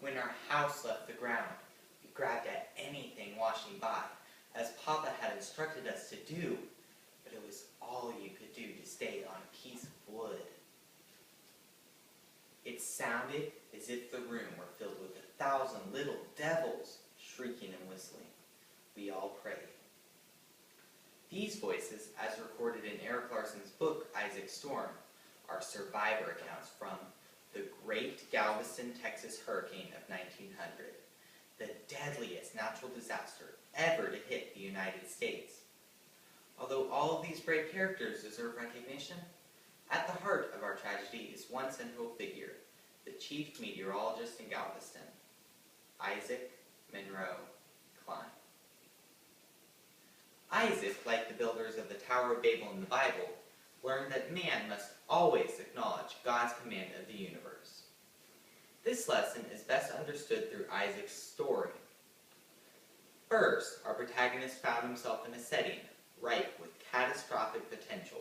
When our house left the ground, we grabbed at anything washing by, as Papa had instructed us to do, but it was all you could do to stay on a piece of wood. It sounded as if the room were filled with 1,000 little devils, shrieking and whistling. We all prayed. These voices, as recorded in Erik Larson's book, Isaac Storm, are survivor accounts from the Great Galveston, Texas hurricane of 1900, the deadliest natural disaster ever to hit the United States. Although all of these brave characters deserve recognition, at the heart of our tragedy is one central figure, the chief meteorologist in Galveston, Isaac Monroe Cline. Isaac, like the builders of the Tower of Babel in the Bible, learned that man must always acknowledge God's command of the universe. This lesson is best understood through Isaac's story. First, our protagonist found himself in a setting ripe with catastrophic potential.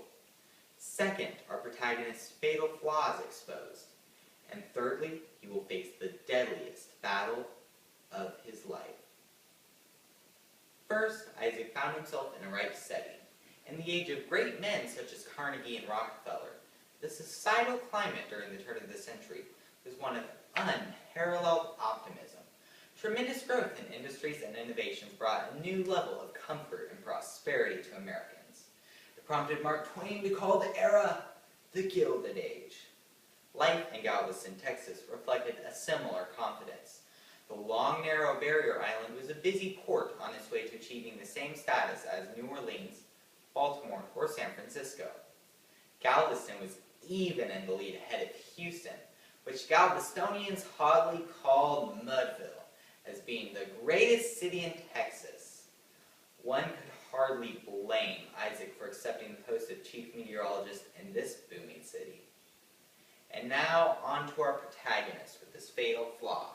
Second, our protagonist's fatal flaws exposed. And thirdly, he will face the deadliest battle of his life. First, Isaac found himself in a ripe setting. In the age of great men such as Carnegie and Rockefeller, the societal climate during the turn of the century was one of unparalleled optimism. Tremendous growth in industries and innovations brought a new level of comfort and prosperity to Americans. It prompted Mark Twain to call the era the Gilded Age. Life in Galveston, Texas reflected a similar confidence. The long, narrow barrier island was a busy port on its way to achieving the same status as New Orleans, Baltimore, or San Francisco. Galveston was even in the lead ahead of Houston, which Galvestonians hotly called Mudville, as being the greatest city in Texas. One could hardly blame Isaac for accepting the post of chief meteorologist in this booming city. And now, on to our protagonist with this fatal flaw.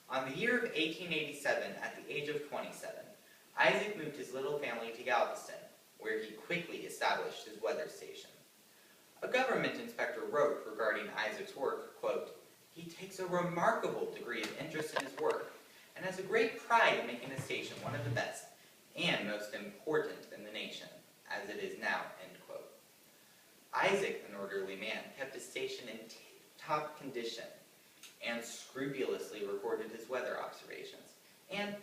On the year of 1887, at the age of 27, Isaac moved his little family to Galveston, where he quickly established his weather station. A government inspector wrote regarding Isaac's work, quote, "He takes a remarkable degree of interest in his work, and has a great pride in making the station one of the best and most important in the nation, as it is now," end quote. Isaac, an orderly man, kept his station in tip-top condition, and scrupulously recorded his weather observations, and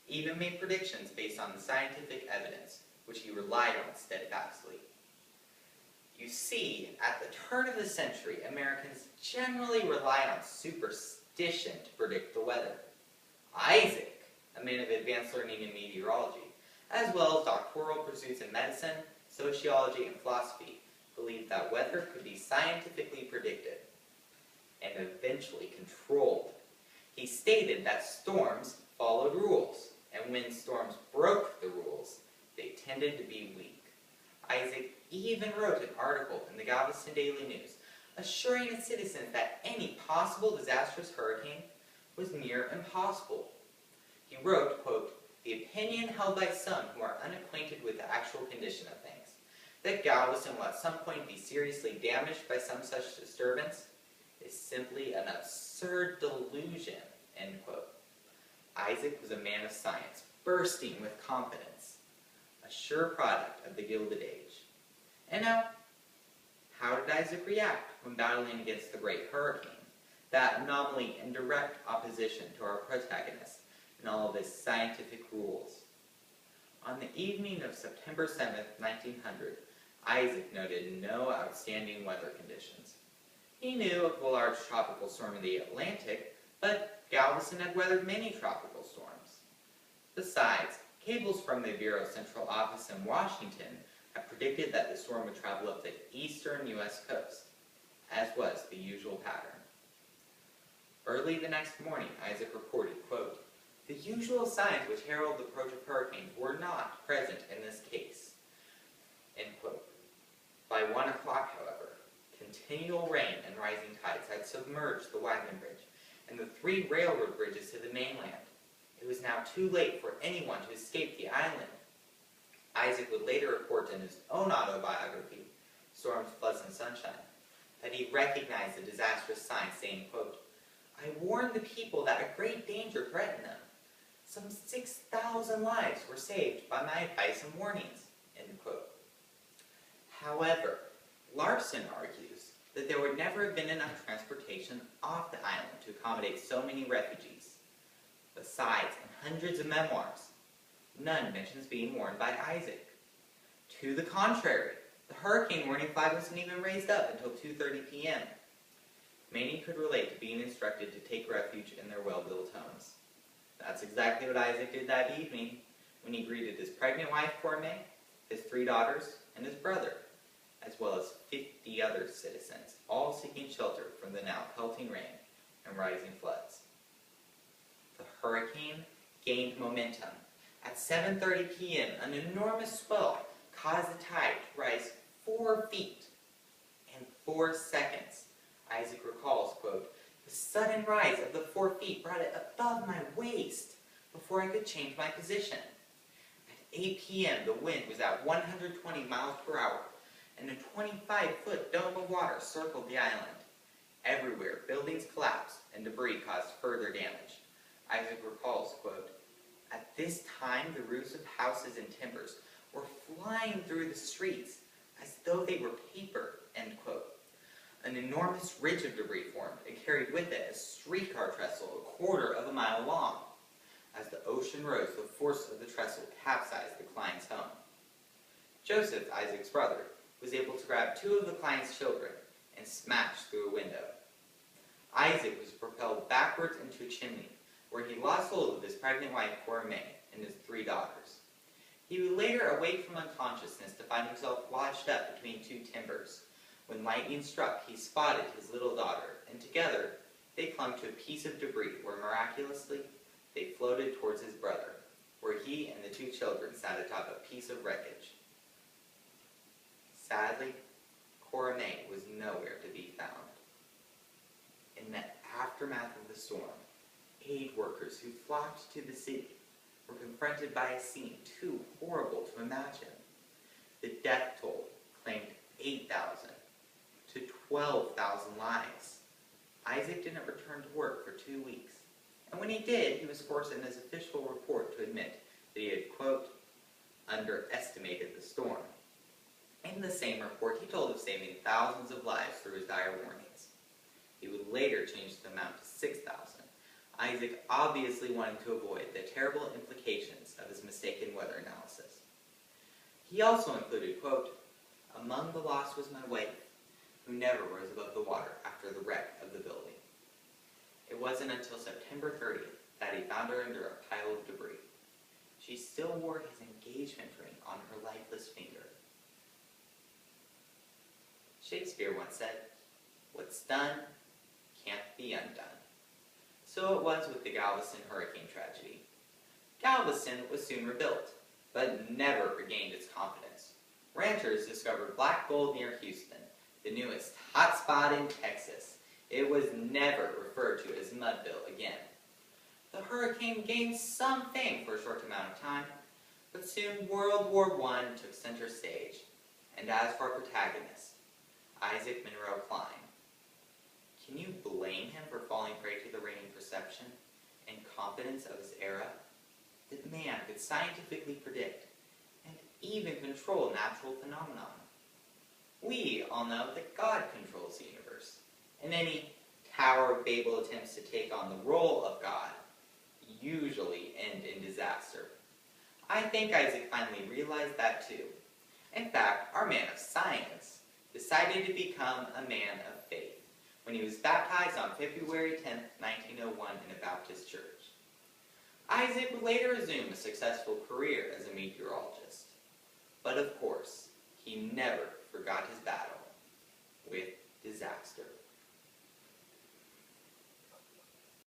even made predictions based on the scientific evidence, which he relied on steadfastly. You see, at the turn of the century, Americans generally relied on superstition to predict the weather. Isaac, a man of advanced learning in meteorology, as well as doctoral pursuits in medicine, sociology, and philosophy, believed that weather could be scientifically predicted and eventually controlled. He stated that storms followed rules, and when storms broke the rules, they tended to be weak. Isaac even wrote an article in the Galveston Daily News assuring its citizens that any possible disastrous hurricane was near impossible. He wrote, quote, "The opinion held by some who are unacquainted with the actual condition of things, that Galveston will at some point be seriously damaged by some such disturbance, is simply an absurd delusion," end quote. Isaac was a man of science, bursting with confidence, a sure product of the Gilded Age. And now, how did Isaac react when battling against the Great Hurricane, that anomaly in direct opposition to our protagonist and all of his scientific rules? On the evening of September 7th, 1900, Isaac noted no outstanding weather conditions. He knew of the large tropical storm in the Atlantic, but Galveston had weathered many tropical storms. Besides, cables from the Bureau's central office in Washington had predicted that the storm would travel up the eastern U.S. coast, as was the usual pattern. Early the next morning, Isaac reported, quote, "The usual signs which herald the approach of hurricanes were not present in this case," end quote. By 1 o'clock, however, continual rain and rising tides had submerged the wagon bridge and the 3 railroad bridges to the mainland. It was now too late for anyone to escape the island. Isaac would later report in his own autobiography, Storms, Floods, and Sunshine, that he recognized the disastrous signs, saying, quote, I warned the people that a great danger threatened them. Some 6,000 lives were saved by my advice and warnings." End quote. However, Larson argues that there would never have been enough transportation off the island to accommodate so many refugees. Besides, in hundreds of memoirs, none mentions being warned by Isaac. To the contrary, the hurricane warning flag wasn't even raised up until 2:30 p.m. Many could relate to being instructed to take refuge in their well-built homes. That's exactly what Isaac did that evening when he greeted his pregnant wife, Corme, his 3 daughters, and his brother, as well as 50 other citizens, all seeking shelter from the now pelting rain and rising floods. The hurricane gained momentum. At 7:30 p.m., an enormous swell caused the tide to rise 4 feet in 4 seconds. Isaac recalls, quote, "The sudden rise of the 4 feet brought it above my waist before I could change my position. At 8 p.m., the wind was at 120 miles per hour, and a 25-foot dome of water circled the island. Everywhere, buildings collapsed and debris caused further damage." Isaac recalls, quote, "At this time, the roofs of houses and timbers were flying through the streets as though they were paper," end quote. An enormous ridge of debris formed and carried with it a streetcar trestle 1/4 mile long. As the ocean rose, the force of the trestle capsized the Klein's home. Joseph, Isaac's brother, was able to grab 2 of the Klein's children and smash through a window. Isaac was propelled backwards into a chimney, where he lost hold of his pregnant wife, Corme, and his 3 daughters. He would later awake from unconsciousness to find himself lodged up between 2 timbers. When lightning struck, he spotted his little daughter, and together they clung to a piece of debris where miraculously they floated towards his brother, where he and the 2 children sat atop a piece of wreckage. Sadly, Corme was nowhere to be found. In the aftermath of the storm, aid workers who flocked to the city were confronted by a scene too horrible to imagine. The death toll claimed 8,000 to 12,000 lives. Isaac didn't return to work for 2 weeks, and when he did, he was forced in his official report to admit that he had, quote, "underestimated the storm." In the same report, he told of saving thousands of lives through his dire warnings. He would later change the amount to 6,000. Isaac obviously wanted to avoid the terrible implications of his mistaken weather analysis. He also included, quote, "Among the lost was my wife, who never rose above the water after the wreck of the building." It wasn't until September 30th that he found her under a pile of debris. She still wore his engagement ring on her lifeless finger. Shakespeare once said, "What's done can't be undone." So it was with the Galveston hurricane tragedy. Galveston was soon rebuilt, but never regained its confidence. Ranchers discovered black gold near Houston, the newest hotspot in Texas. It was never referred to as Mudville again. The hurricane gained some fame for a short amount of time, but soon World War I took center stage. And as for our protagonist, Isaac Monroe Klein, can you blame him for falling prey to the reigning perception and confidence of his era? The man could scientifically predict and even control natural phenomena. We all know that God controls the universe, and any Tower of Babel attempts to take on the role of God usually end in disaster. I think Isaac finally realized that too. In fact, our man of science decided to become a man of faith when he was baptized on February 10, 1901 in a Baptist church. Isaac would later resume a successful career as a meteorologist. But of course, he never forgot his battle with disaster.